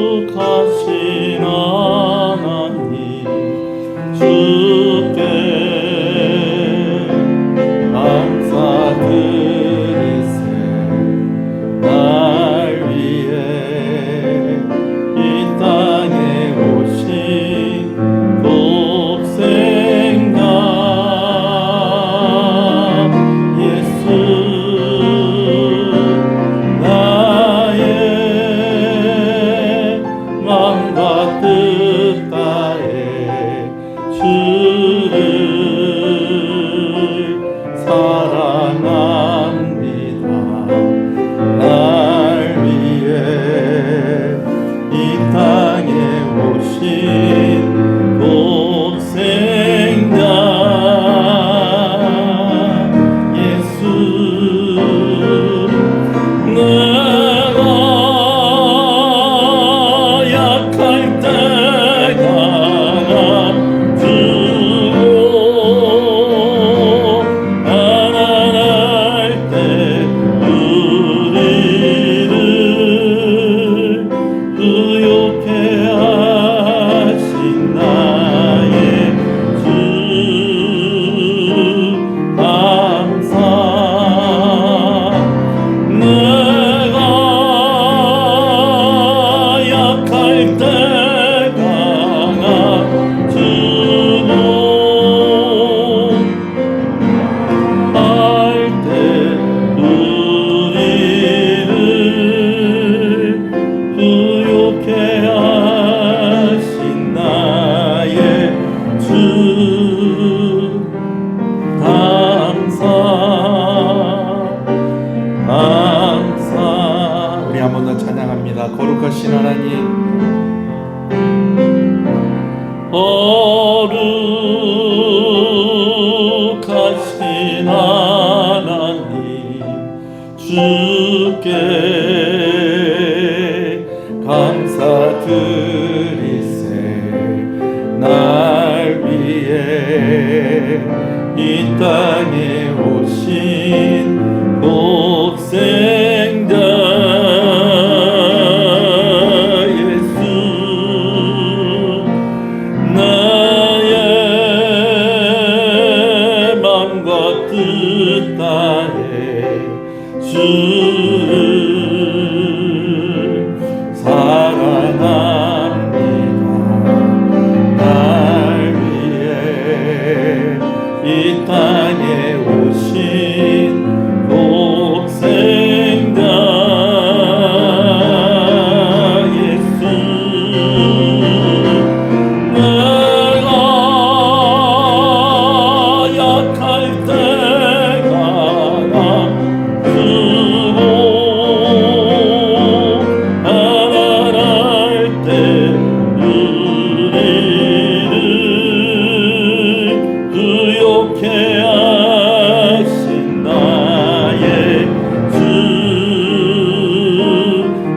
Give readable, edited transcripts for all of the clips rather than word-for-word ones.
거룩하신 하나님 주께 감사드리세. 날 위해 이 땅에 오신 독생자 예수, 마음과 뜻 다해 주를 사랑합니다. 날 위해 이 땅에 오신 독생자 예수, 우리 한 번 더 찬양합니다. 거룩하신 하나님, 거룩하신 하나님 주께 감사드리세. 날 위해 이 땅에 오신 독생자 예수, 나의 마음과 뜻 다해 주를 사랑합니다. 날 위해 이 땅에 오신 독생자 예수, 내가 약할 때가 주고 가난할 때 우리를 구욕해 하신 나의 주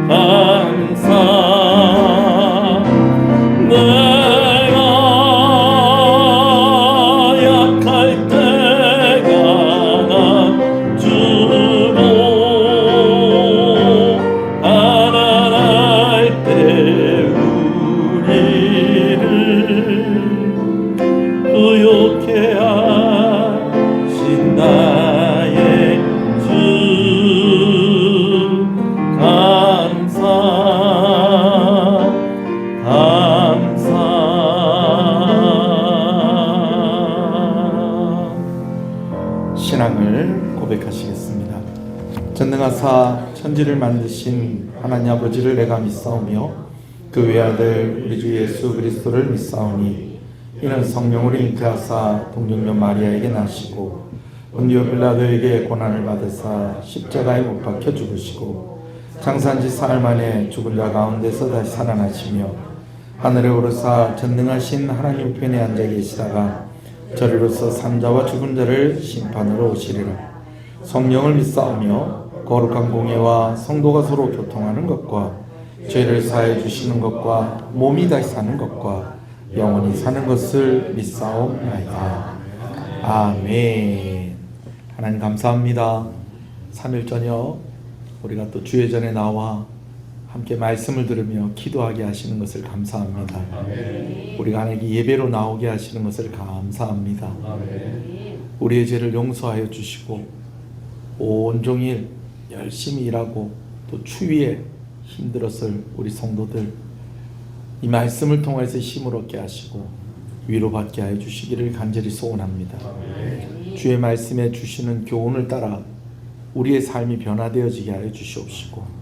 감사. 내가 약할 때가 주고 가난할 때 우리를 구욕해 하신 나의 주 감사 감사. 신앙을 고백하시겠습니다. 전능하사 천지를 만드신 하나님 아버지를 내가 믿사오며 그 외아들 우리 주 예수 그리스도를 믿사오니 이는 성령으로 잉태하사 동정녀 마리아에게 나시고 본디오 빌라도에게 고난을 받으사 십자가에 못 박혀 죽으시고 장사한 지 사흘 만에 죽은 자 가운데서 다시 살아나시며 하늘에 오르사 전능하신 하나님 편에 앉아 계시다가 저리로서 산자와 죽은 자를 심판으로 오시리라. 성령을 믿사오며 거룩한 공예와 성도가 서로 교통하는 것과 죄를 사해 주시는 것과 몸이 다시 사는 것과 영원히 사는 것을 믿사옵나이다. 아멘. 하나님 감사합니다. 3일 저녁 우리가 또 주의 전에 나와 함께 말씀을 들으며 기도하게 하시는 것을 감사합니다. 우리가 하나님께 예배로 나오게 하시는 것을 감사합니다. 우리의 죄를 용서하여 주시고 온종일 열심히 일하고 또 추위에 힘들었을 우리 성도들 이 말씀을 통해서 힘을 얻게 하시고 위로받게 하여 주시기를 간절히 소원합니다. 주의 말씀에 주시는 교훈을 따라 우리의 삶이 변화되어지게 하여 주시옵시고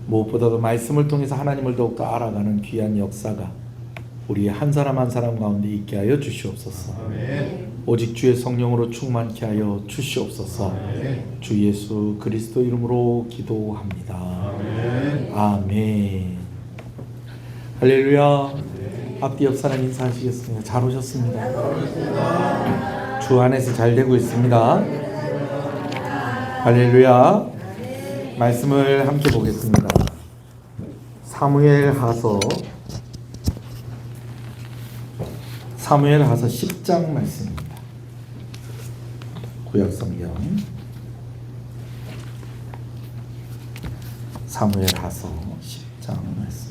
무엇보다도 말씀을 통해서 하나님을 더욱더 알아가는 귀한 역사가 우리의 한 사람 한 사람 가운데 있게 하여 주시옵소서. 오직 주의 성령으로 충만케 하여 주시옵소서. 주 예수 그리스도 이름으로 기도합니다. 아멘. 할렐루야. 앞뒤 옆 사람 인사하시겠습니다. 잘 오셨습니다. 주 안에서 잘 되고 있습니다. 할렐루야. 말씀을 함께 보겠습니다. 사무엘하서 10장 말씀입니다. 구약성경 사무엘하서 10장 말씀.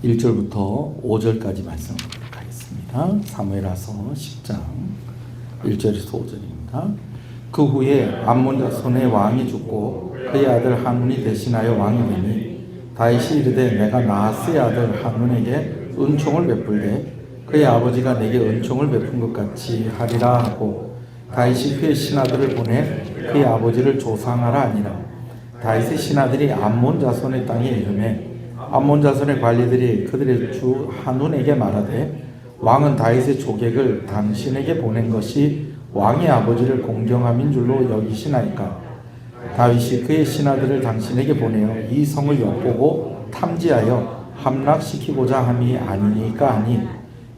일 1절부터 5절까지 말씀드리도록 하겠습니다. 사무엘하서 10장 1절에서 5절입니다. 그 후에 암몬 자손의 왕이 죽고 그의 아들 한운이 대신하여 왕이 되니 다윗이 이르되 내가 나하스의 아들 한운에게 은총을 베풀되 그의 아버지가 내게 은총을 베푼 것 같이 하리라 하고 다윗이 그의 신하들을 보내 그의 아버지를 조상하라 하니라. 다윗의 신하들이 암몬 자손의 땅에 이르매 암몬 자손의 관리들이 그들의 주 한운에게 말하되 왕은 다윗의 조객을 당신에게 보낸 것이 왕의 아버지를 공경함인 줄로 여기시나이까. 다윗이 그의 신하들을 당신에게 보내어 이 성을 엿보고 탐지하여 함락시키고자 함이 아니니까 하니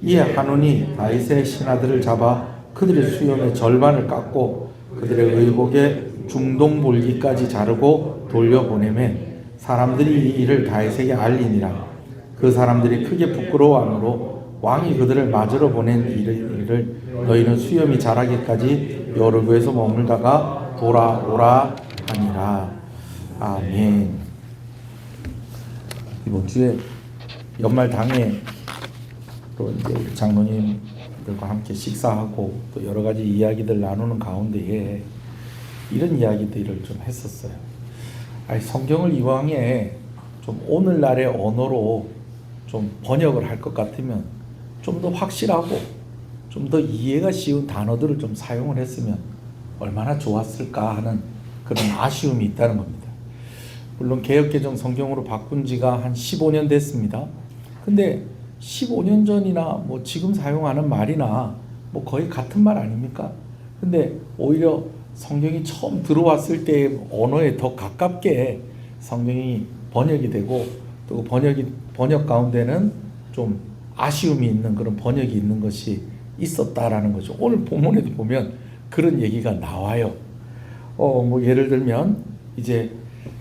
이에 한운이 다윗의 신하들을 잡아 그들의 수염의 절반을 깎고 그들의 의복의 중동볼기까지 자르고 돌려보내매 사람들이 이 일을 다윗에게 알리니라. 그 사람들이 크게 부끄러워하므로 왕이 그들을 맞으러 보낸 일을 너희는 수염이 자라기까지 여르고에서 머물다가 돌아오라 하니라. 아멘. 이번 주에 연말 당에 또 이제 우리 장로님들과 함께 식사하고 또 여러 가지 이야기들 나누는 가운데에 이런 이야기들을 좀 했었어요. 아니, 성경을 이왕에 좀 오늘날의 언어로 좀 번역을 할 것 같으면 좀 더 확실하고 좀 더 이해가 쉬운 단어들을 좀 사용을 했으면 얼마나 좋았을까 하는 그런 아쉬움이 있다는 겁니다. 물론 개역개정 성경으로 바꾼 지가 한 15년 됐습니다. 근데 15년 전이나 뭐 지금 사용하는 말이나 뭐 거의 같은 말 아닙니까? 근데 오히려 성경이 처음 들어왔을 때의 언어에 더 가깝게 성경이 번역이 되고 또 번역 가운데는 좀 아쉬움이 있는 그런 번역이 있는 것이 있었다라는 거죠. 오늘 본문에도 보면 그런 얘기가 나와요. 뭐 예를 들면 이제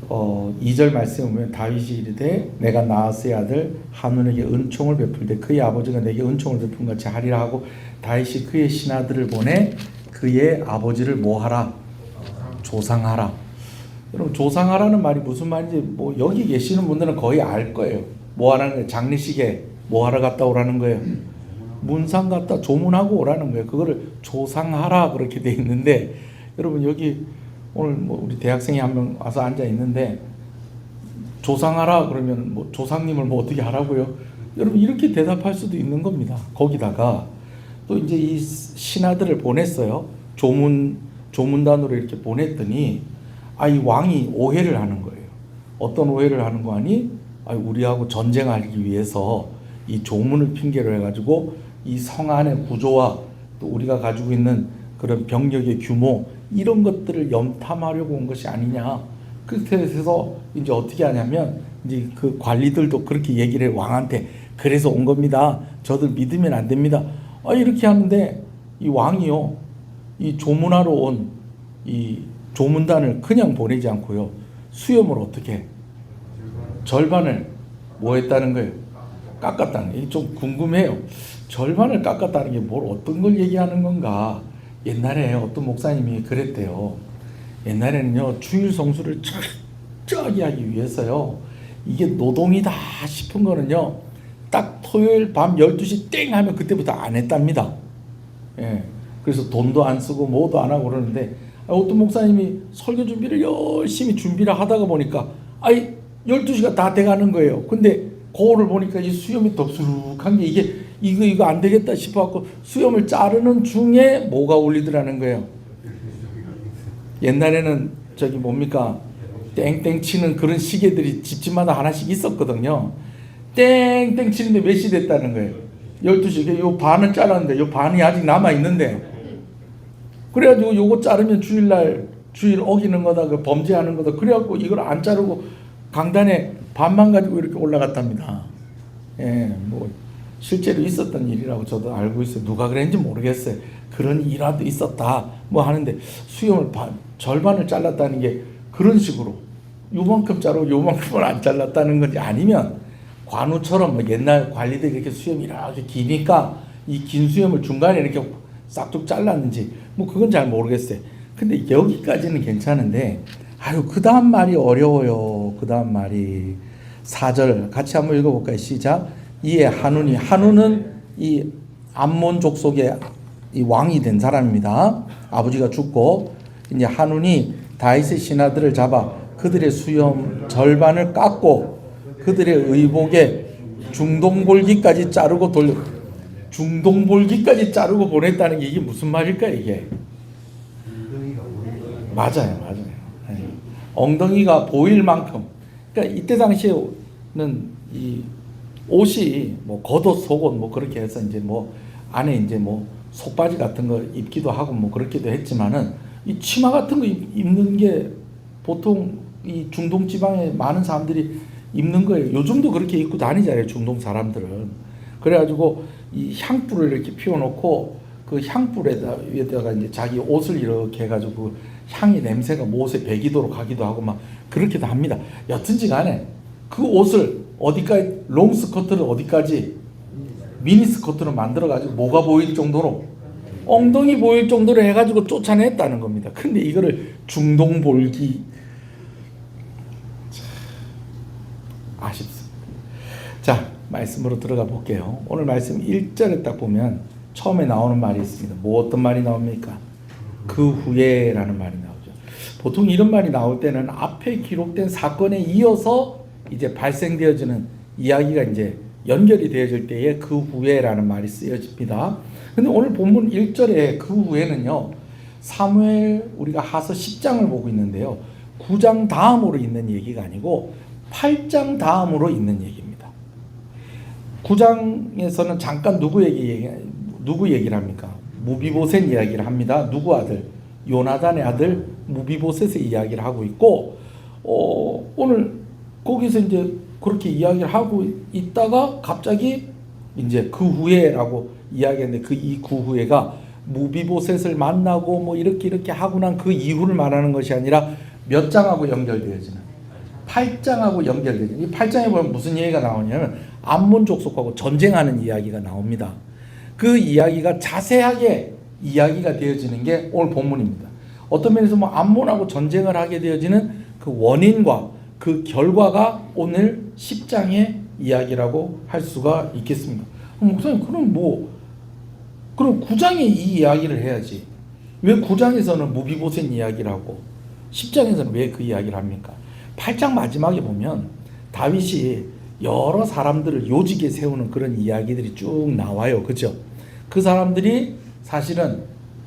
2절 말씀에 보면 다윗이 이르되 내가 나하스의 아들 한운에게 은총을 베풀되 그의 아버지가 내게 은총을 베푼 같이 하리라 하고 다윗이 그의 신하들을 보내 그의 아버지를 뭐하라? 조상하라. 여러분 조상하라는 말이 무슨 말인지 뭐 여기 계시는 분들은 거의 알 거예요. 뭐하라는 거예요? 장례식에 뭐하러 갔다 오라는 거예요? 문상 갔다 조문하고 오라는 거예요. 그거를 조상하라 그렇게 돼 있는데 여러분 여기 오늘 뭐 우리 대학생이 한 명 와서 앉아 있는데 조상하라 그러면 뭐 조상님을 뭐 어떻게 하라고요? 여러분 이렇게 대답할 수도 있는 겁니다. 거기다가 또 이제 이 신하들을 보냈어요. 조문단으로 이렇게 보냈더니 이 왕이 오해를 하는 거예요. 어떤 오해를 하는 거 아니? 우리하고 전쟁하기 위해서 이 조문을 핑계로 해가지고 이 성 안의 구조와 또 우리가 가지고 있는 그런 병력의 규모 이런 것들을 염탐하려고 온 것이 아니냐. 그래서 이제 어떻게 하냐면 이제 그 관리들도 그렇게 얘기를 해 왕한테 그래서 온 겁니다. 저들 믿으면 안 됩니다. 이렇게 하는데 이 왕이요, 이 조문하러 온 이 조문단을 그냥 보내지 않고요, 수염을 어떻게 절반을 뭐 했다는 거예요? 깎았다는 게 좀 궁금해요. 절반을 깎았다는 게 뭘 어떤 걸 얘기하는 건가? 옛날에 어떤 목사님이 그랬대요. 옛날에는요, 주일 성수를 철저하게 하기 위해서요, 이게 노동이다 싶은 거는요, 딱 토요일 밤 12시 땡 하면 그때부터 안 했답니다. 예. 그래서 돈도 안 쓰고 뭐도 안 하고 그러는데, 어떤 목사님이 설교 준비를 열심히 준비를 하다가 보니까 12시가 다 돼가는 거예요. 근데 거울을 보니까 이 수염이 덥수룩한 게 이거 안 되겠다 싶어갖고 수염을 자르는 중에 뭐가 울리더라는 거예요. 옛날에는 저기 뭡니까, 땡땡 치는 그런 시계들이 집집마다 하나씩 있었거든요. 땡땡 치는데 몇 시 됐다는 거예요? 12시. 요 반은 잘랐는데 요 반이 아직 남아있는데, 그래가지고 요거 자르면 주일 어기는 거다, 그 범죄하는 거다. 그래갖고 이걸 안 자르고 강단에 반만 가지고 이렇게 올라갔답니다. 예, 뭐 실제로 있었던 일이라고 저도 알고 있어요. 누가 그랬는지 모르겠어요. 그런 일화도 있었다 뭐 하는데, 수염을 절반을 잘랐다는 게 그런 식으로 요만큼 자르고 요만큼을 안 잘랐다는 건지, 아니면 관우처럼 뭐 옛날 관리들이 이렇게 수염이 이렇게 기니까 이 긴 수염을 중간에 이렇게 싹둑 잘랐는지, 뭐 그건 잘 모르겠어요. 근데 여기까지는 괜찮은데, 그 다음 말이 어려워요. 그 다음 말이 4절 같이 한번 읽어볼까요? 시작. 이에 한운은 이 암몬 족속의 이 왕이 된 사람입니다. 아버지가 죽고 이제 한운이 다윗의 신하들을 잡아 그들의 수염 절반을 깎고 그들의 의복에 중동볼기까지 자르고 중동볼기까지 자르고 보냈다는 게 이게 무슨 말일까 이게? 맞아요. 네. 엉덩이가 보일 만큼. 그러니까 이때 당시에는 이 옷이 뭐 겉옷 속옷 뭐 그렇게 해서 이제 뭐 안에 이제 뭐 속바지 같은 거 입기도 하고 뭐 그렇기도 했지만은, 이 치마 같은 거 입는 게 보통 이 중동 지방에 많은 사람들이 입는 거예요. 요즘도 그렇게 입고 다니잖아요, 중동 사람들은. 그래가지고 이 향불을 이렇게 피워놓고 그 향불에다가 이제 자기 옷을 이렇게 해가지고 그 향이 냄새가 옷에 배기도록 하기도 하고 막 그렇게도 합니다. 여튼지 간에 그 옷을 어디까지, 롱스커트를 어디까지, 미니스커트로 만들어가지고 뭐가 보일 정도로, 엉덩이 보일 정도로 해가지고 쫓아냈다는 겁니다. 근데 이거를 중동볼기, 아쉽습니다. 자, 말씀으로 들어가 볼게요. 오늘 말씀 1절에 딱 보면 처음에 나오는 말이 있습니다. 뭐 어떤 말이 나옵니까? 그 후에 라는 말이 나오죠. 보통 이런 말이 나올 때는 앞에 기록된 사건에 이어서 이제 발생되어지는 이야기가 이제 연결이 되어질 때에 그 후에 라는 말이 쓰여집니다. 근데 오늘 본문 1절에 그 후에는요, 사무엘 우리가 하서 10장을 보고 있는데요, 9장 다음으로 있는 얘기가 아니고 8장 다음으로 있는 얘기입니다. 9장에서는 잠깐 누구 얘기를 합니까? 무비보셋 이야기를 합니다. 누구 아들? 요나단의 아들 무비보셋의 이야기를 하고 있고, 오늘 거기서 이제 그렇게 이야기를 하고 있다가 갑자기 이제 그 후에라고 이야기했는데, 그 후에가 무비보셋을 만나고 뭐 이렇게 하고 난 그 이후를 말하는 것이 아니라 몇 장하고 연결되어지는 8장하고 연결되는, 이 8장에 보면 무슨 얘기가 나오냐면 암몬 족속하고 전쟁하는 이야기가 나옵니다. 그 이야기가 자세하게 이야기가 되어지는 게 오늘 본문입니다. 어떤 면에서 뭐 암몬하고 전쟁을 하게 되어지는 그 원인과 그 결과가 오늘 10장의 이야기라고 할 수가 있겠습니다. 목사님, 그럼 9장에 이 이야기를 해야지. 왜 9장에서는 무비보셋 이야기를 하고 10장에서는 왜 그 이야기를 합니까? 8장 마지막에 보면 다윗이 여러 사람들을 요직에 세우는 그런 이야기들이 쭉 나와요. 그죠? 그 사람들이 사실은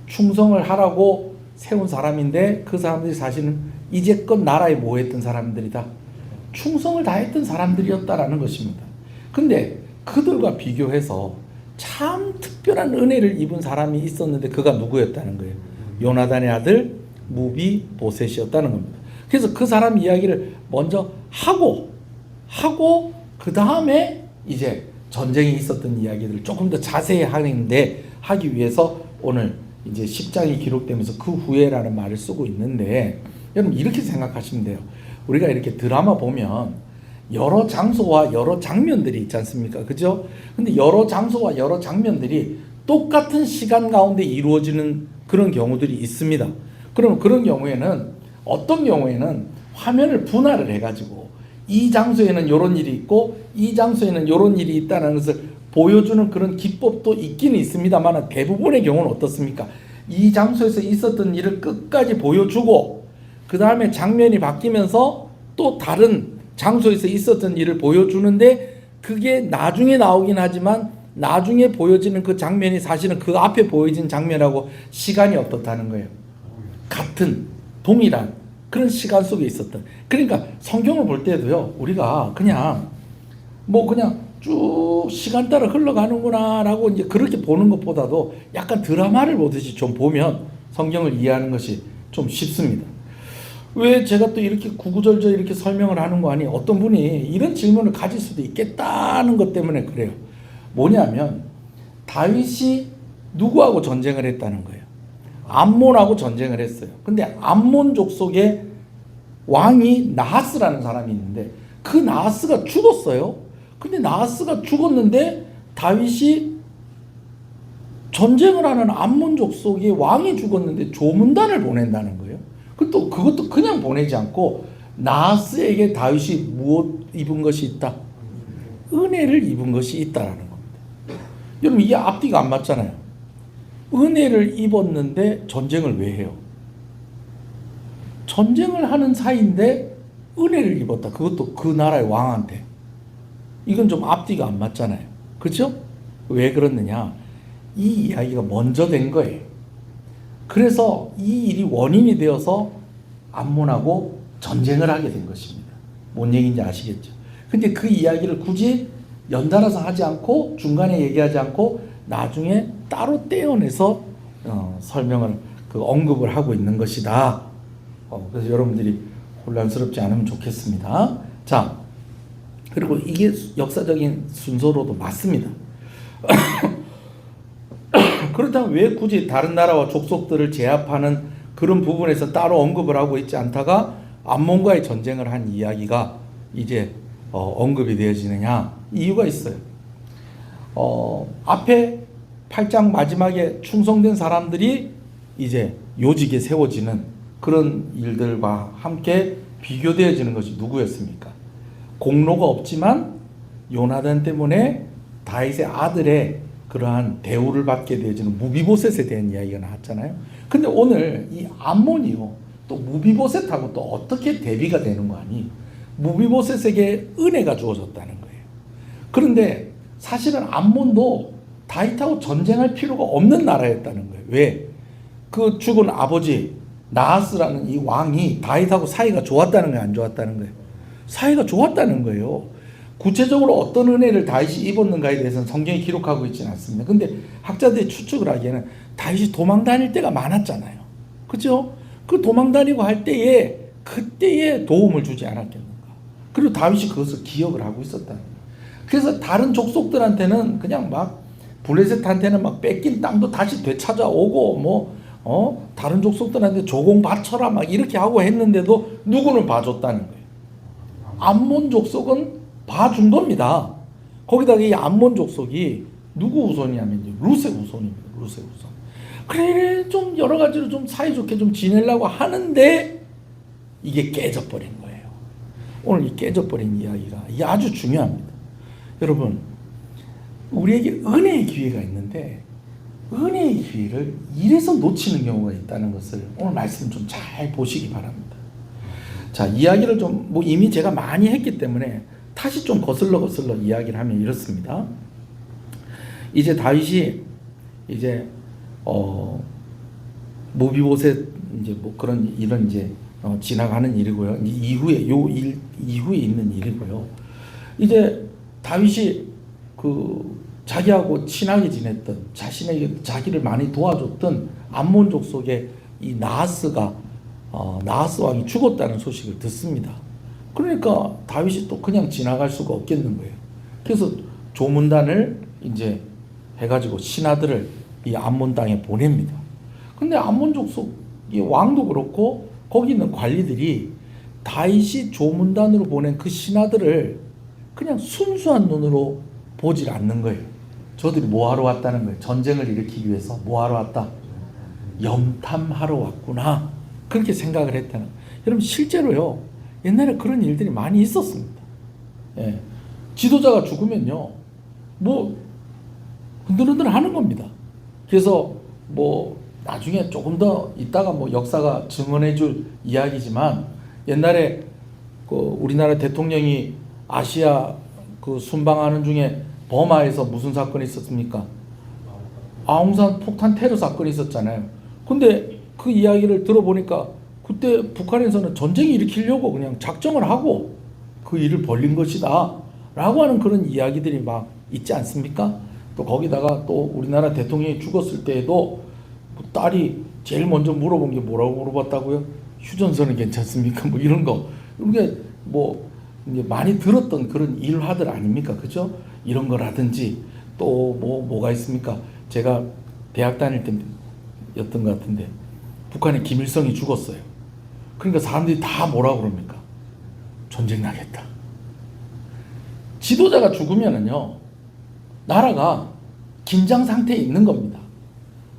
충성을 하라고 세운 사람인데, 그 사람들이 사실은 이제껏 나라에 뭐했던 사람들이다? 충성을 다했던 사람들이었다라는 것입니다. 근데 그들과 비교해서 참 특별한 은혜를 입은 사람이 있었는데 그가 누구였다는 거예요? 요나단의 아들 무비보셋이었다는 겁니다. 그래서 그 사람 이야기를 먼저 하고 그 다음에 이제 전쟁이 있었던 이야기들을 조금 더 자세히 하는데 하기 위해서 오늘 이제 10장이 기록되면서 그 후에라는 말을 쓰고 있는데, 여러분 이렇게 생각하시면 돼요. 우리가 이렇게 드라마 보면 여러 장소와 여러 장면들이 있지 않습니까? 그죠? 근데 여러 장소와 여러 장면들이 똑같은 시간 가운데 이루어지는 그런 경우들이 있습니다. 그럼 그런 경우에는 어떤 경우에는 화면을 분할을 해가지고 이 장소에는 이런 일이 있고 이 장소에는 이런 일이 있다는 것을 보여주는 그런 기법도 있기는 있습니다만, 대부분의 경우는 어떻습니까? 이 장소에서 있었던 일을 끝까지 보여주고 그 다음에 장면이 바뀌면서 또 다른 장소에서 있었던 일을 보여주는데, 그게 나중에 나오긴 하지만 나중에 보여지는 그 장면이 사실은 그 앞에 보여진 장면하고 시간이 어떻다는 거예요. 같은 동일한 그런 시간 속에 있었던. 그러니까 성경을 볼 때도요, 우리가 그냥 쭉 시간 따라 흘러가는구나 라고 이제 그렇게 보는 것보다도 약간 드라마를 보듯이 좀 보면 성경을 이해하는 것이 좀 쉽습니다. 왜 제가 또 이렇게 구구절절 이렇게 설명을 하는 거 아니? 어떤 분이 이런 질문을 가질 수도 있겠다는 것 때문에 그래요. 뭐냐면 다윗이 누구하고 전쟁을 했다는 거예요. 암몬하고 전쟁을 했어요. 근데 암몬 족속의 왕이 나하스라는 사람이 있는데 그 나하스가 죽었어요. 근데 나하스가 죽었는데 다윗이 전쟁을 하는 암몬 족속의 왕이 죽었는데 조문단을 보낸다는 거예요. 그것도 그냥 보내지 않고 나하스에게 다윗이 무엇 입은 것이 있다? 은혜를 입은 것이 있다라는 겁니다. 여러분 이게 앞뒤가 안 맞잖아요. 은혜를 입었는데 전쟁을 왜 해요? 전쟁을 하는 사이인데 은혜를 입었다. 그것도 그 나라의 왕한테. 이건 좀 앞뒤가 안 맞잖아요. 그렇죠? 왜 그렇느냐? 이 이야기가 먼저 된 거예요. 그래서 이 일이 원인이 되어서 암몬하고 전쟁을 하게 된 것입니다. 뭔 얘기인지 아시겠죠? 근데 그 이야기를 굳이 연달아서 하지 않고 중간에 얘기하지 않고 나중에 따로 떼어내서 설명을 언급을 하고 있는 것이다. 그래서 여러분들이 혼란스럽지 않으면 좋겠습니다. 자, 그리고 이게 역사적인 순서로도 맞습니다. 그렇다면 왜 굳이 다른 나라와 족속들을 제압하는 그런 부분에서 따로 언급을 하고 있지 않다가 암몬과의 전쟁을 한 이야기가 이제 언급이 되어지느냐? 이유가 있어요. 앞에 8장 마지막에 충성된 사람들이 이제 요직에 세워지는 그런 일들과 함께 비교되어지는 것이 누구였습니까? 공로가 없지만 요나단 때문에 다윗의 아들의 그러한 대우를 받게 되어지는 무비보셋에 대한 이야기가 나왔잖아요. 근데 오늘 이 암몬이요, 또 무비보셋하고 또 어떻게 대비가 되는 거 아니? 무비보셋에게 은혜가 주어졌다는 거예요. 그런데 사실은 암몬도 다윗하고 전쟁할 필요가 없는 나라였다는 거예요. 왜? 그 죽은 아버지 나하스라는 이 왕이 다윗하고 사이가 좋았다는 거예요, 안 좋았다는 거예요? 사이가 좋았다는 거예요. 구체적으로 어떤 은혜를 다윗이 입었는가에 대해서는 성경이 기록하고 있지는 않습니다. 근데 학자들이 추측을 하기에는 다윗이 도망 다닐 때가 많았잖아요. 그죠? 그 도망 다니고 할 때에 그때에 도움을 주지 않았겠는가. 그리고 다윗이 그것을 기억을 하고 있었다는 거예요. 그래서 다른 족속들한테는 그냥 막 블레셋한테는 막 뺏긴 땅도 다시 되찾아오고 다른 족속들한테 조공 바쳐라 막 이렇게 하고 했는데도 누구는 봐줬다는 거예요. 암몬 족속은 봐준 겁니다. 거기다가 이 암몬 족속이 누구 우선이냐면 루세 우선입니다. 루세 우선. 그래 좀 여러 가지로 좀 사이좋게 좀 지내려고 하는데 이게 깨져버린 거예요. 오늘 이 깨져버린 이야기가 이게 아주 중요합니다. 여러분 우리에게 은혜의 기회가 있는데 은혜의 기회를 이래서 놓치는 경우가 있다는 것을 오늘 말씀 좀 잘 보시기 바랍니다. 자, 이야기를 좀 이미 제가 많이 했기 때문에 다시 좀 거슬러 이야기를 하면 이렇습니다. 이제 다윗이 이제 무비보셋 이제 그런 이런 이제 지나가는 일이고요. 이후에 이후에 있는 일이고요. 이제 다윗이 자기하고 친하게 지냈던 자기를 많이 도와줬던 암몬 족속의 이 나하스 왕이 죽었다는 소식을 듣습니다. 그러니까 다윗이 또 그냥 지나갈 수가 없겠는 거예요. 그래서 조문단을 이제 해가지고 신하들을 이 암몬 땅에 보냅니다. 근데 암몬 족속 이 왕도 그렇고 거기 있는 관리들이 다윗이 조문단으로 보낸 그 신하들을 그냥 순수한 눈으로 보질 않는 거예요. 저들이 뭐 하러 왔다는 거예요? 전쟁을 일으키기 위해서 뭐 하러 왔다? 염탐하러 왔구나. 그렇게 생각을 했다는 거예요. 여러분 실제로요. 옛날에 그런 일들이 많이 있었습니다. 예. 지도자가 죽으면요. 뭐 흔들흔들 하는 겁니다. 그래서 뭐 나중에 조금 더 있다가 뭐 역사가 증언해 줄 이야기지만 옛날에 그 우리나라 대통령이 아시아 그 순방하는 중에 버마에서 무슨 사건이 있었습니까? 아웅산 폭탄 테러 사건이 있었잖아요. 근데 그 이야기를 들어보니까 그때 북한에서는 전쟁 일으키려고 그냥 작정을 하고 그 일을 벌린 것이다 라고 하는 그런 이야기들이 막 있지 않습니까? 또 거기다가 또 우리나라 대통령이 죽었을 때에도 딸이 제일 먼저 물어본 게 뭐라고 물어봤다고요? 휴전선은 괜찮습니까? 뭐 이런 거. 이게 뭐 이제 많이 들었던 그런 일화들 아닙니까? 그죠? 이런 거라든지 또 뭐가 있습니까? 제가 대학 다닐 때였던 것 같은데 북한의 김일성이 죽었어요. 그러니까 사람들이 다 뭐라고 그럽니까? 전쟁 나겠다. 지도자가 죽으면은요, 나라가 긴장 상태에 있는 겁니다.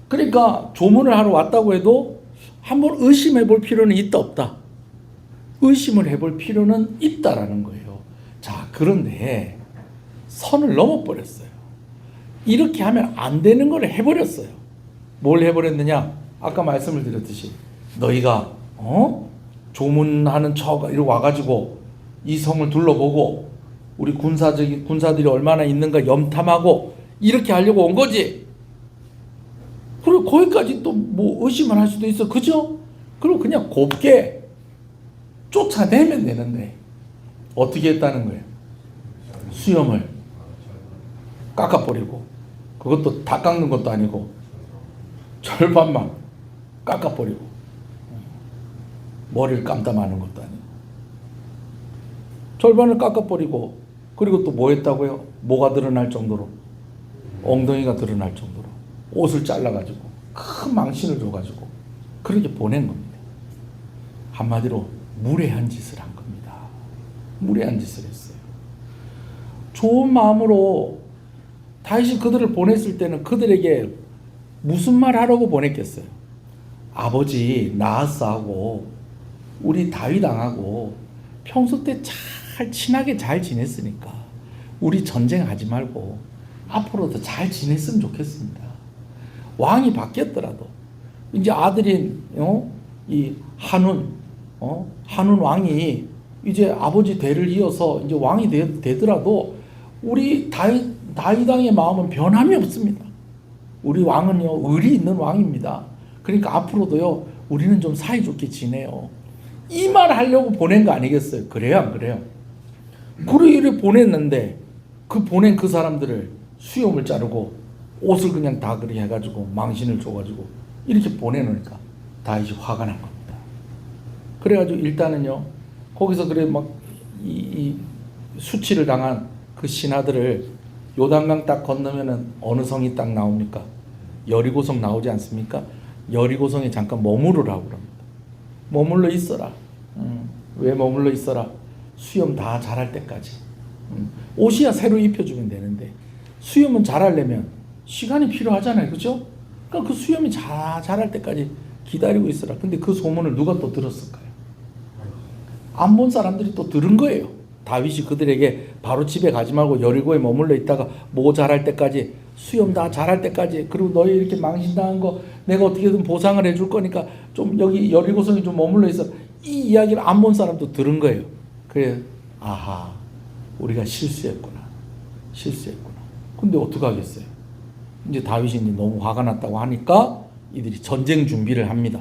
그러니까 조문을 하러 왔다고 해도 한번 의심해 볼 필요는 있다 없다? 의심을 해볼 필요는 있다라는 거예요. 자, 그런데 선을 넘어버렸어요. 이렇게 하면 안 되는 걸 해버렸어요. 뭘 해버렸느냐? 아까 말씀을 드렸듯이 너희가 조문하는 척 이렇게 와가지고 이 성을 둘러보고 우리 군사들이 얼마나 있는가 염탐하고 이렇게 하려고 온 거지. 그리고 거기까지 또 뭐 의심을 할 수도 있어. 그죠? 그리고 그냥 곱게 쫓아내면 되는데 어떻게 했다는 거예요? 수염을 깎아버리고, 그것도 다 깎는 것도 아니고 절반만 깎아버리고, 머리를 감다 마는 것도 아니고 절반을 깎아버리고, 그리고 또 뭐 했다고요? 뭐가 드러날 정도로? 엉덩이가 드러날 정도로 옷을 잘라가지고 큰 망신을 줘가지고 그렇게 보낸 겁니다. 한마디로 무례한 짓을 한 겁니다. 무례한 짓을 했어요. 좋은 마음으로 다윗이 그들을 보냈을 때는 그들에게 무슨 말 하라고 보냈겠어요? 아버지 나하스하고 우리 다윗왕하고 평소 때 잘 친하게 잘 지냈으니까 우리 전쟁하지 말고 앞으로도 잘 지냈으면 좋겠습니다. 왕이 바뀌었더라도 이제 아들인 이 한운 왕이 이제 아버지 대를 이어서 이제 왕이 되더라도 우리 다윗왕의 마음은 변함이 없습니다. 우리 왕은요 의리 있는 왕입니다. 그러니까 앞으로도요 우리는 좀 사이좋게 지내요. 이 말 하려고 보낸 거 아니겠어요? 그래요 안 그래요? 그래 보냈는데 그 보낸 그 사람들을 수염을 자르고 옷을 그냥 다 그렇게 해가지고 망신을 줘가지고 이렇게 보내놓으니까 다윗이 화가 난 겁니다. 그래가지고 일단은요 거기서 그래 막 이 수치를 당한 그 신하들을 요단강 딱 건너면은 어느 성이 딱 나옵니까? 여리고성 나오지 않습니까? 여리고성에 잠깐 머무르라고 그럽니다. 머물러 있어라. 왜 머물러 있어라? 수염 다 자랄 때까지. 옷이야 새로 입혀주면 되는데 수염은 자라려면 시간이 필요하잖아요. 그죠? 그러니까 그 수염이 자랄 때까지 기다리고 있어라. 근데 그 소문을 누가 또 들었을까요? 암몬 사람들이 또 들은 거예요. 다윗이 그들에게 바로 집에 가지 말고 여리고에 머물러 있다가 뭐 자랄 때까지, 수염 다 자랄 때까지, 그리고 너희 이렇게 망신당한 거 내가 어떻게든 보상을 해줄 거니까 좀 여기 여리고성에 좀 머물러 있어. 이 이야기를 암몬 사람도 들은 거예요. 그래, 아하, 우리가 실수했구나. 근데 어떡하겠어요? 이제 다윗이 너무 화가 났다고 하니까 이들이 전쟁 준비를 합니다.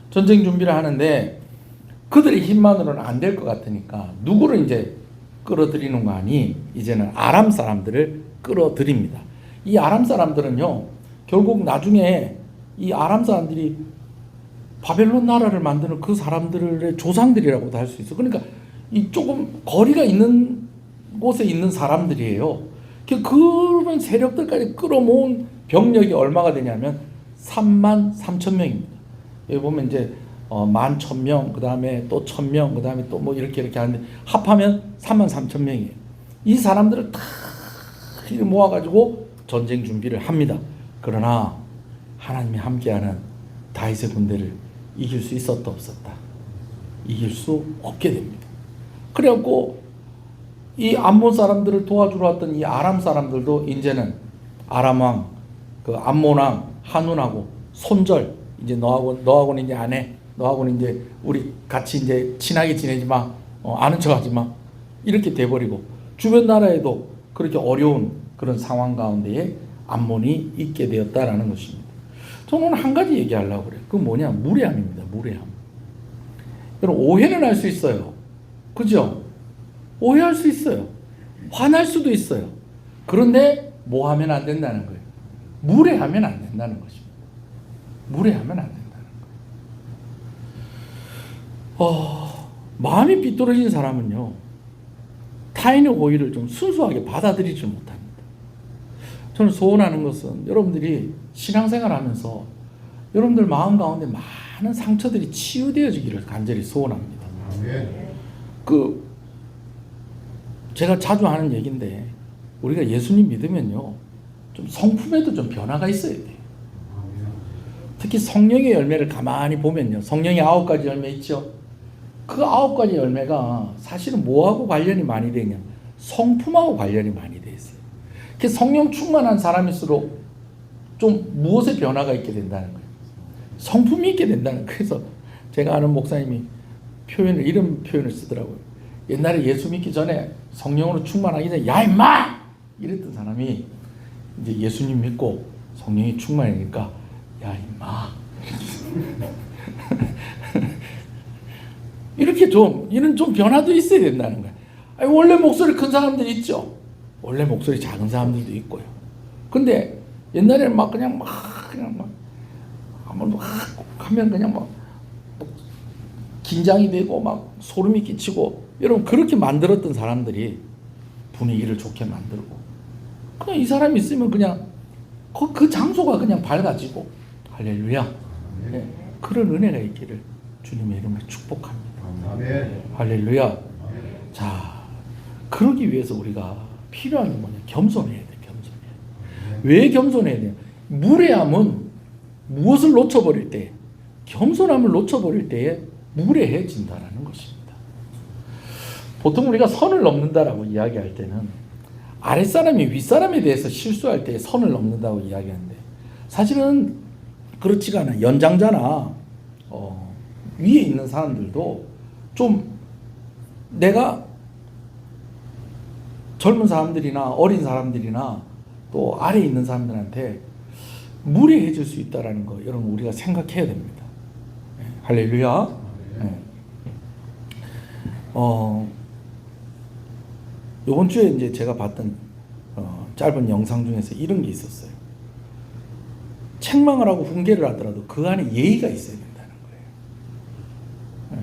전쟁 준비를 하는데 그들의 힘만으로는 안 될 것 같으니까 누구를 이제 끌어들이는 거 아니? 이제는 아람 사람들을 끌어들입니다. 이 아람 사람들은요, 결국 나중에 이 아람 사람들이 바벨론 나라를 만드는 그 사람들의 조상들이라고도 할 수 있어. 그러니까 이 조금 거리가 있는 곳에 있는 사람들이에요. 그런 세력들까지 끌어모은 병력이 얼마가 되냐면 33,000명입니다. 여기 보면 이제 11,000명, 그 다음에 또 1,000명, 그 다음에 또 뭐 이렇게 하는데 합하면 33,000명이에요. 이 사람들을 다 모아가지고 전쟁 준비를 합니다. 그러나 하나님이 함께하는 다윗의 군대를 이길 수 있었다 없었다? 이길 수 없게 됩니다. 그래갖고 이 암몬 사람들을 도와주러 왔던 이 아람 사람들도 이제는 아람 왕, 그 암몬 왕 한운하고 손절, 이제 너하고는 이제 안 해. 너하고는 이제 우리 같이 이제 친하게 지내지 마. 아는 척하지 마. 이렇게 돼버리고 주변 나라에도 그렇게 어려운 그런 상황 가운데에 암몬이 있게 되었다라는 것입니다. 저는 오늘 한 가지 얘기하려고 그래요. 그건 뭐냐? 무례함입니다. 무례함. 여러분, 오해는 할 수 있어요. 그죠? 오해할 수 있어요. 화날 수도 있어요. 그런데 뭐 하면 안 된다는 거예요? 무례하면 안 된다는 것입니다. 무례하면 안 된다는 거예요. 마음이 삐뚤어진 사람은요, 타인의 오해를 좀 순수하게 받아들이지 못합니다. 저는 소원하는 것은 여러분들이 신앙생활 하면서 여러분들 마음 가운데 많은 상처들이 치유되어지기를 간절히 소원합니다. 제가 자주 하는 얘기인데, 우리가 예수님 믿으면요, 좀 성품에도 좀 변화가 있어야 돼요. 특히 성령의 열매를 가만히 보면요, 성령의 9가지 열매 있죠. 그 9가지 열매가 사실은 뭐하고 관련이 많이 되냐? 성품하고 관련이 많이 돼 있어요. 성령 충만한 사람일수록 좀 무엇에 변화가 있게 된다는 거예요. 성품이 있게 된다는 거예요. 그래서 제가 아는 목사님이 이런 표현을 쓰더라고요. 옛날에 예수 믿기 전에 성령으로 충만하기 전에 야 임마! 이랬던 사람이 이제 예수님 믿고 성령이 충만하니까 야 임마! 이렇게 이런 좀 변화도 있어야 된다는 거예요. 아니, 원래 목소리 큰 사람들 있죠. 원래 목소리 작은 사람들도 있고요. 근데 옛날에는 그냥 한번 하면 그냥 긴장이 되고 소름이 끼치고, 여러분 그렇게 만들었던 사람들이 분위기를 좋게 만들고, 그냥 이 사람이 있으면 그냥 그 장소가 그냥 밝아지고, 할렐루야. 네, 그런 은혜가 있기를 주님의 이름으로 축복합니다. 할렐루야. 자, 그러기 위해서 우리가 필요한 게 뭐냐? 겸손해야 돼. 겸손해야 돼. 왜 겸손해야 돼요? 무례함은 무엇을 놓쳐버릴 때, 겸손함을 놓쳐버릴 때에 무례해진다라는 것입니다. 보통 우리가 선을 넘는다라고 이야기할 때는 아랫사람이 윗사람에 대해서 실수할 때 선을 넘는다고 이야기하는데, 사실은 그렇지가 않아요. 연장자나 위에 있는 사람들도 좀 내가 젊은 사람들이나 어린 사람들이나 또 아래에 있는 사람들한테 무례해질 수 있다는 거, 여러분 우리가 생각해야 됩니다. 네, 할렐루야. 네. 이번 주에 이제 제가 봤던 짧은 영상 중에서 이런 게 있었어요. 책망을 하고 훈계를 하더라도 그 안에 예의가 있어야 된다는 거예요. 네.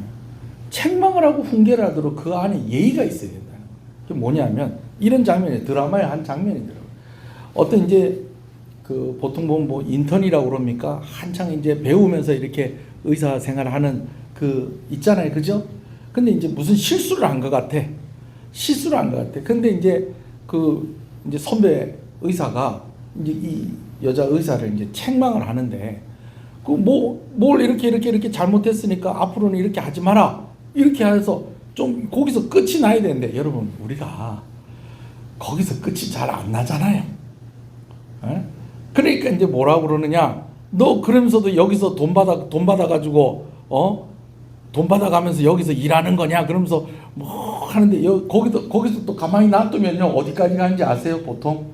책망을 하고 훈계를 하더라도 그 안에 예의가 있어야 된다는 거예요. 그게 뭐냐면, 이런 장면이 드라마의 한 장면이더라고요. 어떤 이제 보통 보면 뭐 인턴이라고 그럽니까? 한창 이제 배우면서 이렇게 의사 생활하는 있잖아요. 그죠? 근데 이제 무슨 실수를 한 것 같아. 근데 이제 이제 선배 의사가 이제 이 여자 의사를 이제 책망을 하는데, 뭘 이렇게 잘못했으니까 앞으로는 이렇게 하지 마라. 이렇게 해서 좀 거기서 끝이 나야 되는데, 여러분 우리가 거기서 끝이 잘 안 나잖아요. 에? 그러니까 이제 뭐라고 그러느냐? 너 그러면서도 여기서 돈 받아가지고 돈 받아가면서 여기서 일하는 거냐? 그러면서 뭐 하는데 거기서 또 가만히 놔두면요, 어디까지 가는지 아세요? 보통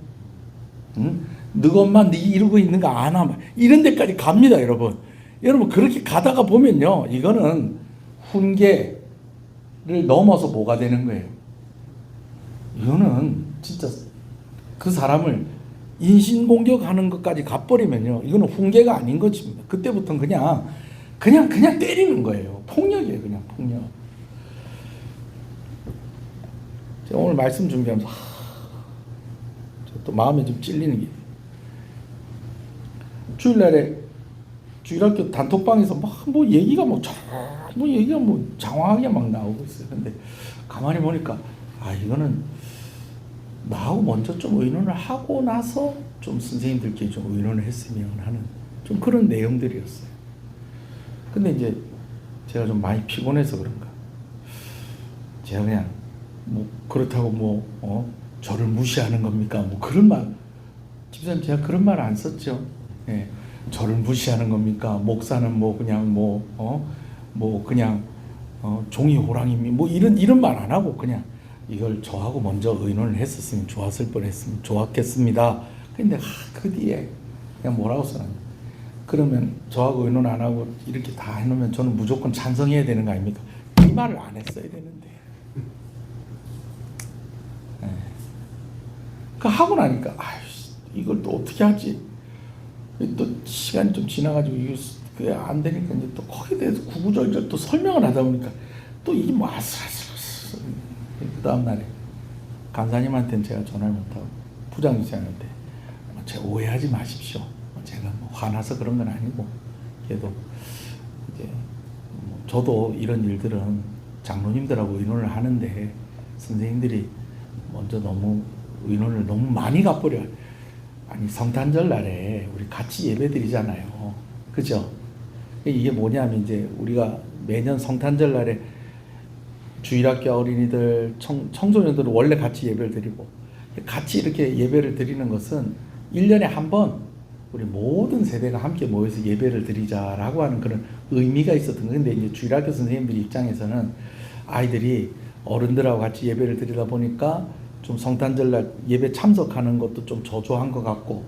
너 엄마 네 이러고 있는 거 아나? 이런 데까지 갑니다, 여러분. 여러분 그렇게 가다가 보면요, 이거는 훈계를 넘어서 뭐가 되는 거예요? 이거는 진짜 그 사람을 인신공격하는 것까지 가버리면요, 이거는 훈계가 아닌 것입니다. 그때부터는 그냥 때리는 거예요. 폭력이에요. 그냥 폭력. 제가 오늘 말씀 준비하면서 또 마음에 좀 찔리는 게, 주일날에 주일학교 단톡방에서 막 뭐 얘기가 장황하게 막 나오고 있어요. 근데 가만히 보니까 이거는 나하고 먼저 좀 의논을 하고 나서 좀 선생님들끼리 좀 의논을 했으면 하는 좀 그런 내용들이었어요. 근데 이제 제가 좀 많이 피곤해서 그런가 제가 그냥 뭐 그렇다고 저를 무시하는 겁니까? 뭐 그런 말 집사님 제가 그런 말 안 썼죠. 예. 저를 무시하는 겁니까? 목사는 그냥 종이 호랑이미 이런 말 안 하고 그냥 이걸 저하고 먼저 의논을 했었으면 좋았겠습니다. 근데 그 뒤에 그냥 뭐라고 써놨냐? 그러면 저하고 의논 안 하고 이렇게 다 해놓으면 저는 무조건 찬성해야 되는 거 아닙니까? 이 말을 안 했어야 되는데. 네. 그 하고 나니까 이걸 또 어떻게 하지? 또 시간이 좀 지나가지고 이게 안 되니까 이제 또 거기에 대해서 구구절절 또 설명을 하다 보니까 또 이게 아슬아슬. 그 다음 날에 간사님한테는 제가 전화를 못하고 부장님한테 제가 오해하지 마십시오. 제가 화나서 그런 건 아니고 그래도 이제 저도 이런 일들은 장로님들하고 의논을 하는데 선생님들이 먼저 너무 의논을 너무 많이 가버려. 아니 성탄절 날에 우리 같이 예배 드리잖아요. 그죠? 이게 뭐냐면 이제 우리가 매년 성탄절 날에 주일학교 어린이들, 청소년들은 원래 같이 예배를 드리고 같이 이렇게 예배를 드리는 것은 1년에 한 번 우리 모든 세대가 함께 모여서 예배를 드리자라고 하는 그런 의미가 있었던 거예요. 근데 이제 주일학교 선생님들 입장에서는 아이들이 어른들하고 같이 예배를 드리다 보니까 좀 성탄절날 예배 참석하는 것도 좀 저조한 것 같고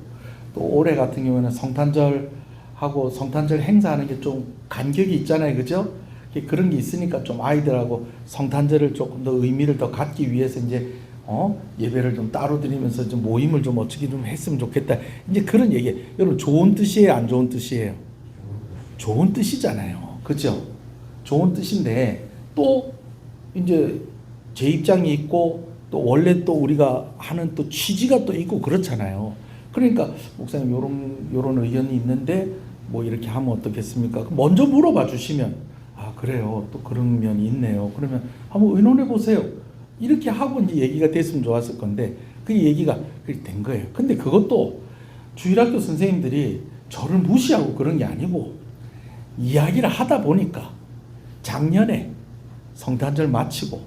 또 올해 같은 경우에는 성탄절하고 성탄절 행사하는 게 좀 간격이 있잖아요. 그죠? 그런 게 있으니까 좀 아이들하고 성탄절을 조금 더 의미를 더 갖기 위해서 이제 예배를 좀 따로 드리면서 좀 모임을 좀 어떻게 좀 했으면 좋겠다. 이제 그런 얘기. 여러분 좋은 뜻이에요, 안 좋은 뜻이에요? 좋은 뜻이잖아요. 그죠? 좋은 뜻인데 또 이제 제 입장이 있고 또 원래 또 우리가 하는 또 취지가 또 있고 그렇잖아요. 그러니까 목사님 요런 의견이 있는데 뭐 이렇게 하면 어떻겠습니까? 먼저 물어봐 주시면 그래요. 또 그런 면이 있네요. 그러면 한번 의논해 보세요. 이렇게 하고 이제 얘기가 됐으면 좋았을 건데 그 얘기가 그렇게 된 거예요. 근데 그것도 주일학교 선생님들이 저를 무시하고 그런 게 아니고 이야기를 하다 보니까 작년에 성탄절 마치고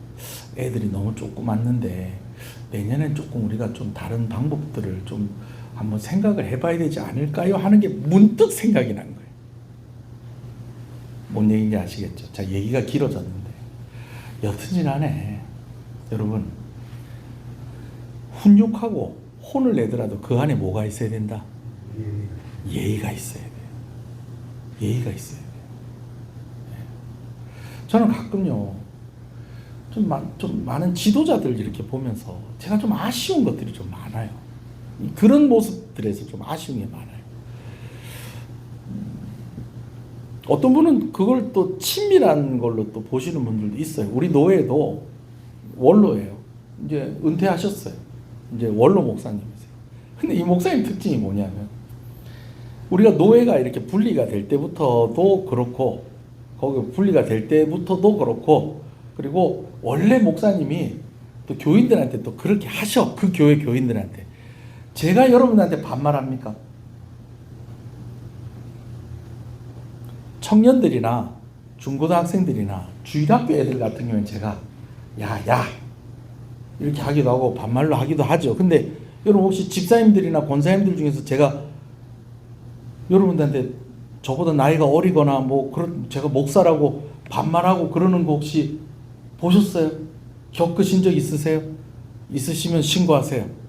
애들이 너무 조그맣는데 내년엔 조금 우리가 좀 다른 방법들을 좀 한번 생각을 해봐야 되지 않을까요? 하는 게 문득 생각이 난 거예요. 뭔 얘기인지 아시겠죠? 자, 얘기가 길어졌는데 여튼지간에 여러분 훈육하고 혼을 내더라도 그 안에 뭐가 있어야 된다? 예의가 있어야 돼요. 예의가 있어야 돼요. 저는 가끔요 좀 많은 지도자들 이렇게 보면서 제가 좀 아쉬운 것들이 좀 많아요. 그런 모습들에서 좀 아쉬운 게 많아요. 어떤 분은 그걸 또 친밀한 걸로 또 보시는 분들도 있어요. 우리 노예도 원로예요. 이제 은퇴하셨어요. 이제 원로 목사님이세요. 근데 이 목사님 특징이 뭐냐면 우리가 노예가 이렇게 분리가 될 때부터도 그렇고 거기 분리가 될 때부터도 그렇고 그리고 원래 목사님이 또 교인들한테 또 그렇게 하셔. 그 교회 교인들한테. 제가 여러분한테 반말합니까? 청년들이나 중고등학생들이나 주일학교 애들 같은 경우는 제가 야 이렇게 하기도 하고 반말로 하기도 하죠. 근데 여러분 혹시 집사님들이나 권사님들 중에서 제가 여러분들한테 저보다 나이가 어리거나 뭐 그런 제가 목사라고 반말하고 그러는 거 혹시 보셨어요? 겪으신 적 있으세요? 있으시면 신고하세요.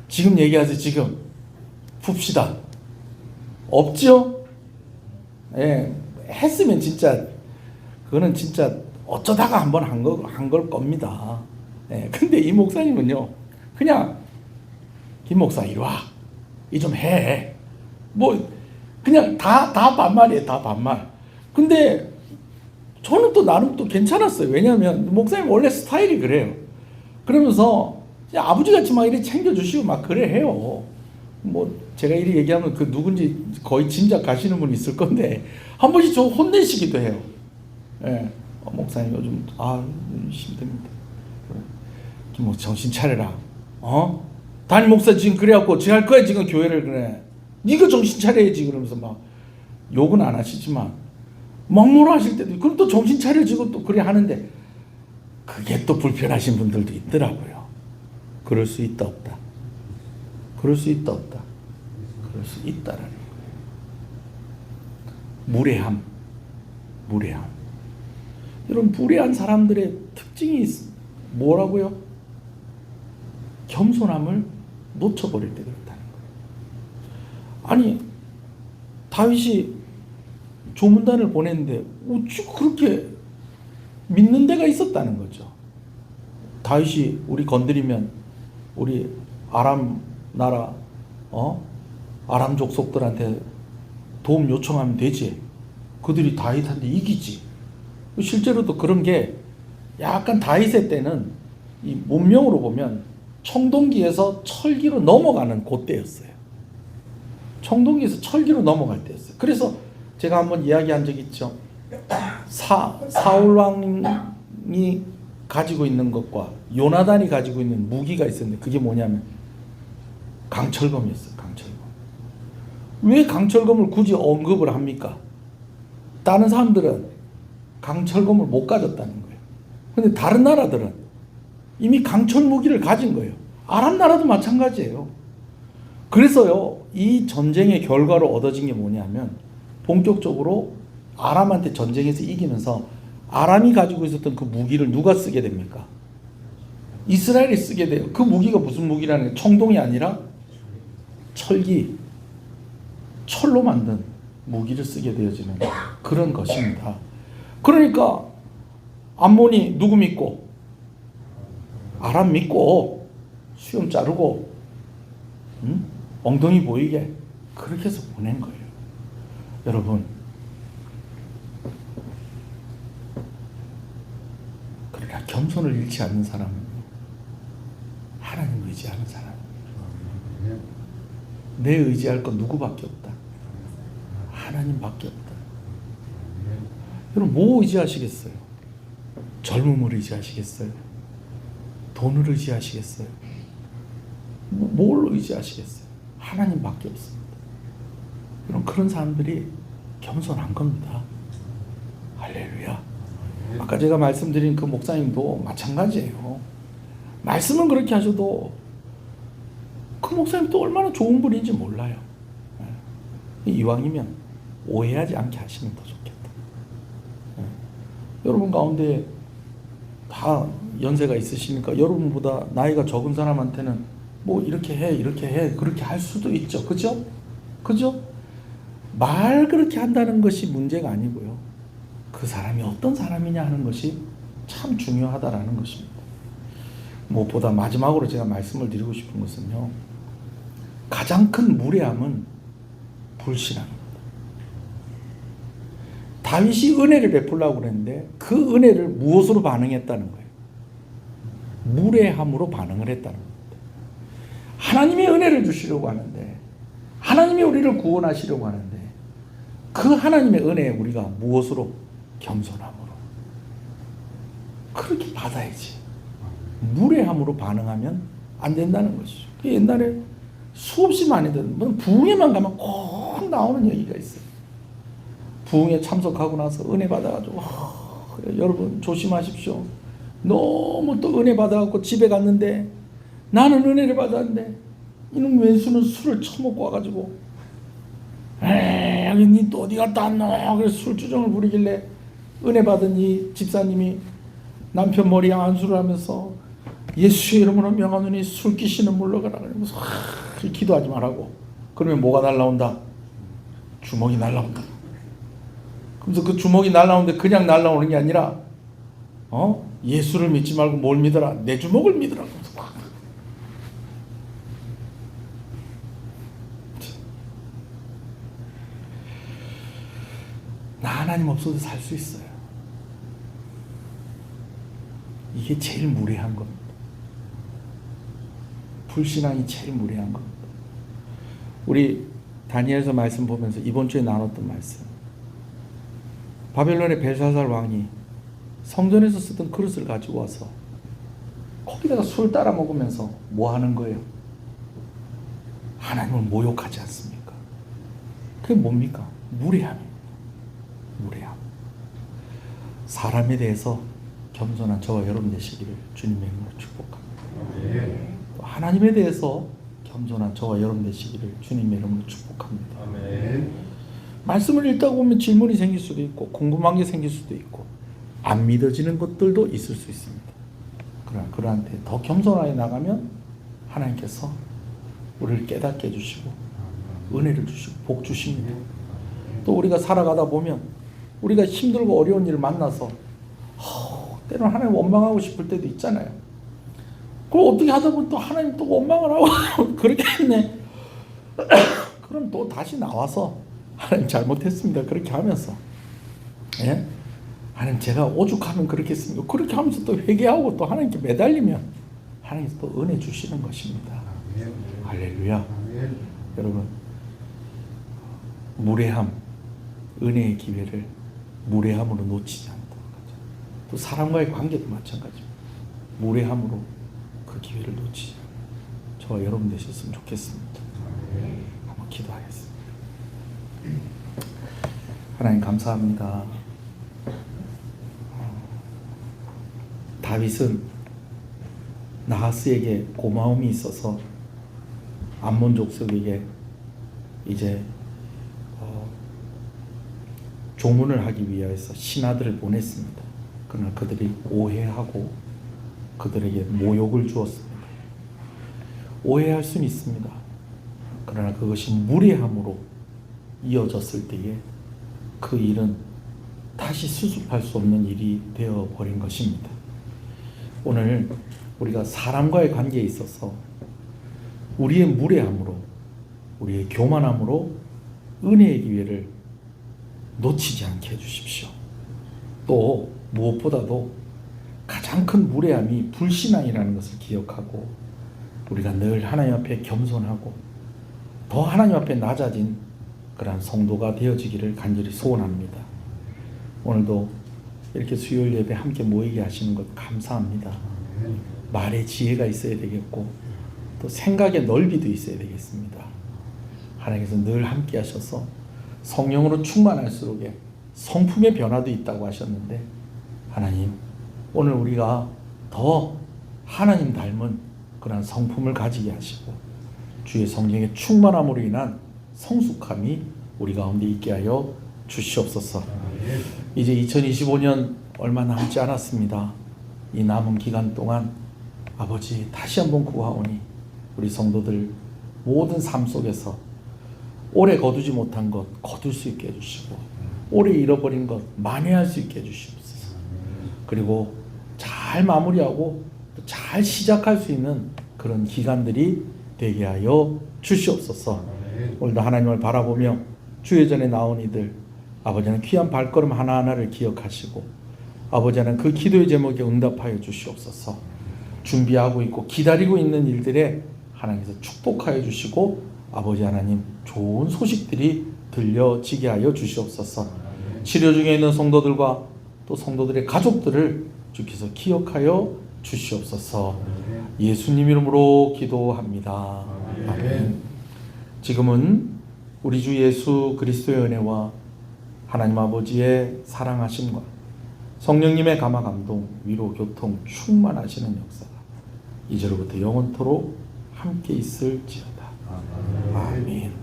지금 얘기하세요. 지금 풉시다. 없죠? 예, 했으면 진짜 그거는 진짜 어쩌다가 한번 한 걸 겁니다. 예, 근데 이 목사님은요 그냥 김 목사 이리 와. 이 좀 해. 뭐 그냥 다 반말이에요. 다 반말. 근데 저는 또 나름 또 괜찮았어요. 왜냐하면 목사님 원래 스타일이 그래요. 그러면서 아버지같이 막 이렇게 챙겨주시고 막 그래 해요. 뭐 제가 이리 얘기하면 그 누군지 거의 짐작 가시는 분이 있을 건데 한 번씩 좀 혼내시기도 해요. 예. 목사님 요즘 힘듭니다. 뭐 정신 차려라. 담임 목사 지금 그래갖고 지금 할 거야 지금 교회를 그래. 네가 정신 차려야지 그러면서 막 욕은 안 하시지만 막 뭐라 하실 때도 그럼 또 정신 차려지고 또 그래 하는데 그게 또 불편하신 분들도 있더라고요. 그럴 수 있다 없다. 그럴 수 있다 없다. 그럴 수 있다라는 거예요. 무례함. 이런 무례한 사람들의 특징이 뭐라고요? 겸손함을 놓쳐버릴 때 그렇다는 거예요. 아니 다윗이 조문단을 보냈는데 어찌 그렇게 믿는 데가 있었다는 거죠. 다윗이 우리 건드리면 우리 아람 나라 아람 족속들한테 도움 요청하면 되지. 그들이 다윗한테 이기지. 실제로도 그런 게 약간 다윗의 때는 이 문명으로 보면 청동기에서 철기로 넘어가는 그때였어요. 청동기에서 철기로 넘어갈 때였어요. 그래서 제가 한번 이야기한 적 있죠. 사울 왕이 가지고 있는 것과 요나단이 가지고 있는 무기가 있었는데 그게 뭐냐면 강철검이었어요. 강철검. 왜 강철검을 굳이 언급을 합니까? 다른 사람들은 강철검을 못 가졌다는 거예요. 근데 다른 나라들은 이미 강철 무기를 가진 거예요. 아랍 나라도 마찬가지예요. 그래서요, 이 전쟁의 결과로 얻어진 게 뭐냐면 본격적으로 아람한테 전쟁에서 이기면서 아람이 가지고 있었던 그 무기를 누가 쓰게 됩니까? 이스라엘이 쓰게 돼요. 그 무기가 무슨 무기라는 게 청동이 아니라 철기, 철로 만든 무기를 쓰게 되어지는 그런 것입니다. 그러니까 암몬이 누구 믿고 아람 믿고 수염 자르고 엉덩이 보이게 그렇게 해서 보낸 거예요. 여러분, 그러나 겸손을 잃지 않는 사람은 하나님 의지하는 사람. 내 의지할 건 누구밖에 없다. 하나님밖에 없다. 여러분, 뭐 의지하시겠어요? 젊음을 의지하시겠어요? 돈을 의지하시겠어요? 뭘 의지하시겠어요? 하나님밖에 없습니다. 여러분, 그런 사람들이 겸손한 겁니다. 할렐루야. 아까 제가 말씀드린 그 목사님도 마찬가지예요. 말씀은 그렇게 하셔도 그 목사님도 얼마나 좋은 분인지 몰라요. 이왕이면 오해하지 않게 하시면 더 좋겠다. 여러분 가운데 다 연세가 있으시니까 여러분보다 나이가 적은 사람한테는 뭐 이렇게 해 그렇게 할 수도 있죠. 그죠? 말 그렇게 한다는 것이 문제가 아니고요. 그 사람이 어떤 사람이냐 하는 것이 참 중요하다라는 것입니다. 무엇보다 마지막으로 제가 말씀을 드리고 싶은 것은요, 가장 큰 무례함은 불신앙입니다. 다윗이 은혜를 베풀려고 그랬는데 그 은혜를 무엇으로 반응했다는 거예요? 무례함으로 반응을 했다는 겁니다. 하나님이 은혜를 주시려고 하는데, 하나님이 우리를 구원하시려고 하는데, 그 하나님의 은혜에 우리가 무엇으로? 겸손함으로. 그렇게 받아야지. 무례함으로 반응하면 안 된다는 것이죠. 옛날에 수없이 많이 듣는, 부흥회만 가면 꼭 나오는 얘기가 있어요. 부흥회 참석하고 나서 은혜 받아가지고 여러분 조심하십시오. 너무 또 은혜 받아갖고 집에 갔는데 나는 은혜를 받았는데 이놈 왼수는 술을 처먹고 와가지고 에이 니 또 어디 갔다 왔노? 그래서 술주정을 부리길래 은혜 받은 이 집사님이 남편 머리에 안수를 하면서 예수의 이름으로 명하노니 술 귀신은 물러가라 그러면서 기도하지 말라고. 그러면 뭐가 날라온다? 주먹이 날라온다. 그래서 그 주먹이 날라오는데 그냥 날라오는 게 아니라 예수를 믿지 말고 뭘 믿어라? 내 주먹을 믿으라. 나 하나님 없어도 살 수 있어요. 이게 제일 무례한 겁니다. 불신앙이 제일 무례한 겁니다. 우리 다니엘서 말씀 보면서 이번 주에 나눴던 말씀, 바벨론의 벨사살 왕이 성전에서 쓰던 그릇을 가지고 와서 거기다가 술 따라 먹으면서 뭐 하는 거예요? 하나님을 모욕하지 않습니까? 그게 뭡니까? 무례함입니다. 무례함. 사람에 대해서 겸손한 저와 여러분 되시기를 주님의 이름으로 축복합니다. 또 하나님에 대해서 겸손한 저와 여러분 되시기를 주님의 이름으로 축복합니다. 말씀을 읽다 보면 질문이 생길 수도 있고 궁금한 게 생길 수도 있고 안 믿어지는 것들도 있을 수 있습니다. 그러나 그러한테 더 겸손하게 나가면 하나님께서 우리를 깨닫게 해주시고 은혜를 주시고 복 주십니다. 또 우리가 살아가다 보면 우리가 힘들고 어려운 일을 만나서 때로는 하나님 원망하고 싶을 때도 있잖아요. 그걸 어떻게 하다 보면 또 하나님 또 원망을 하고 그렇게 했네. 그럼 또 다시 나와서 하나님 잘못했습니다. 그렇게 하면서 예? 하나님 제가 오죽하면 그렇게 했습니다. 그렇게 하면서 또 회개하고 또 하나님께 매달리면 하나님께서 또 은혜 주시는 것입니다. 할렐루야. 여러분, 무례함, 은혜의 기회를 무례함으로 놓치지 않도록 하죠. 또 사람과의 관계도 마찬가지입니다. 무례함으로 그 기회를 놓치지 않도록 저와 여러분 되셨으면 좋겠습니다. 한번 기도하겠습니다. 하나님 감사합니다. 다윗은 나하스에게 고마움이 있어서 암몬 족속에게 이제 조문을 하기 위해서 신하들을 보냈습니다. 그러나 그들이 오해하고 그들에게 모욕을 주었습니다. 오해할 수는 있습니다. 그러나 그것이 무례함으로 이어졌을 때에 그 일은 다시 수습할 수 없는 일이 되어버린 것입니다. 오늘 우리가 사람과의 관계에 있어서 우리의 무례함으로 우리의 교만함으로 은혜의 기회를 놓치지 않게 해주십시오. 또 무엇보다도 가장 큰 무례함이 불신앙이라는 것을 기억하고 우리가 늘 하나님 앞에 겸손하고 더 하나님 앞에 낮아진 그러한 성도가 되어지기를 간절히 소원합니다. 오늘도 이렇게 수요일 예배 함께 모이게 하시는 것 감사합니다. 말의 지혜가 있어야 되겠고 또 생각의 넓이도 있어야 되겠습니다. 하나님께서 늘 함께 하셔서 성령으로 충만할수록에 성품의 변화도 있다고 하셨는데 하나님 오늘 우리가 더 하나님 닮은 그런 성품을 가지게 하시고 주의 성령의 충만함으로 인한 성숙함이 우리 가운데 있게 하여 주시옵소서. 이제 2025년 얼마 남지 않았습니다. 이 남은 기간 동안 아버지 다시 한번 구하오니 우리 성도들 모든 삶 속에서 오래 거두지 못한 것 거둘 수 있게 해주시고 오래 잃어버린 것 만회할 수 있게 해주시옵소서. 그리고 잘 마무리하고 잘 시작할 수 있는 그런 기간들이 되게 하여 주시옵소서. 오늘도 하나님을 바라보며 주의 전에 나온 이들 아버지는 귀한 발걸음 하나하나를 기억하시고 아버지는 그 기도의 제목에 응답하여 주시옵소서. 준비하고 있고 기다리고 있는 일들에 하나님께서 축복하여 주시고 아버지 하나님 좋은 소식들이 들려지게 하여 주시옵소서. 치료 중에 있는 성도들과 또 성도들의 가족들을 주께서 기억하여 주시옵소서. 예수님 이름으로 기도합니다. 아멘. 지금은 우리 주 예수 그리스도의 은혜와 하나님 아버지의 사랑하심과 성령님의 감화 감동 위로 교통 충만하시는 역사가 이제로부터 영원토록 함께 있을지어다. 아멘.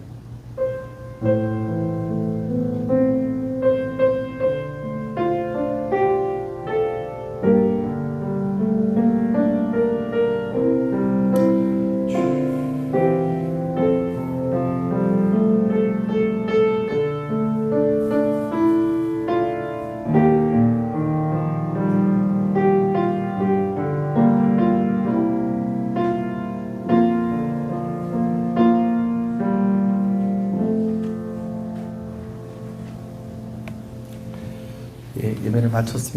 예배를 마쳤습니다.